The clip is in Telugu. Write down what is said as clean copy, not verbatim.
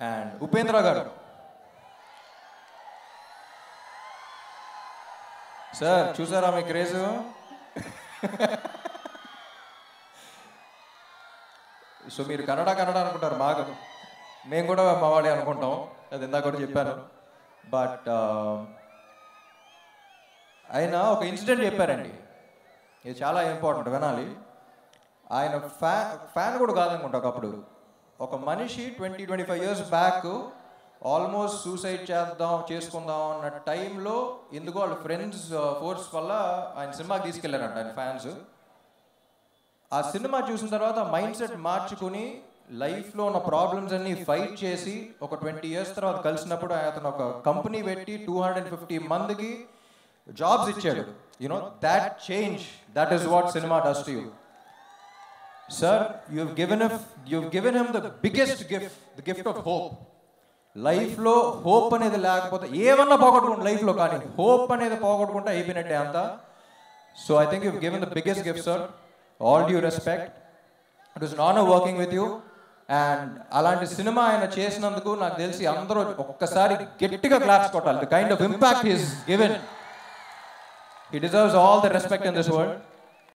అండ్ ఉపేంద్ర గారు. సార్ చూసారా మీ క్రేజ్? సో మీరు కన్నడ అనుకుంటారు బాగా, మేము కూడా మా వాడే అనుకుంటాం, అది ఇందాక కూడా చెప్పాను. బట్ ఆయన ఒక ఇన్సిడెంట్ చెప్పారండి, ఇది చాలా ఇంపార్టెంట్, వినాలి. ఆయన ఫ్యాన్ కూడా కాదనుకుంటా ఒకప్పుడు. ఒక మనిషి 20-25 years బ్యాక్ ఆల్మోస్ట్ సూసైడ్ చేసుకుందాం అన్న టైంలో ఎందుకో వాళ్ళ ఫ్రెండ్స్ ఫోర్స్ వల్ల ఆయన సినిమాకి తీసుకెళ్లారంట ఆయన ఫ్యాన్స్. ఆ సినిమా చూసిన తర్వాత మైండ్ సెట్ మార్చుకుని లైఫ్లో ఉన్న ప్రాబ్లమ్స్ అన్ని ఫైట్ చేసి ఒక 20 years తర్వాత కలిసినప్పుడు అతను ఒక కంపెనీ పెట్టి 250 మందికి జాబ్స్ ఇచ్చాడు. You know that change, that is what cinema does to you. Sir, you've given him the biggest gift, the gift of hope. Life lo hope anedi lekapothe evanna pogodukunta life lo, kaani hope anedi pogodukunta ayipinatte anta. So I think you've given the biggest gift, sir. All due respect. It was an honor working with you. And అలాంటి సినిమా ఆయన చేసినందుకు నాకు తెలిసి అందరూ ఒక్కసారి గట్టిగా క్లాప్స్ కొట్టాలి. The kind of impact he has given, he deserves all the respect in this world.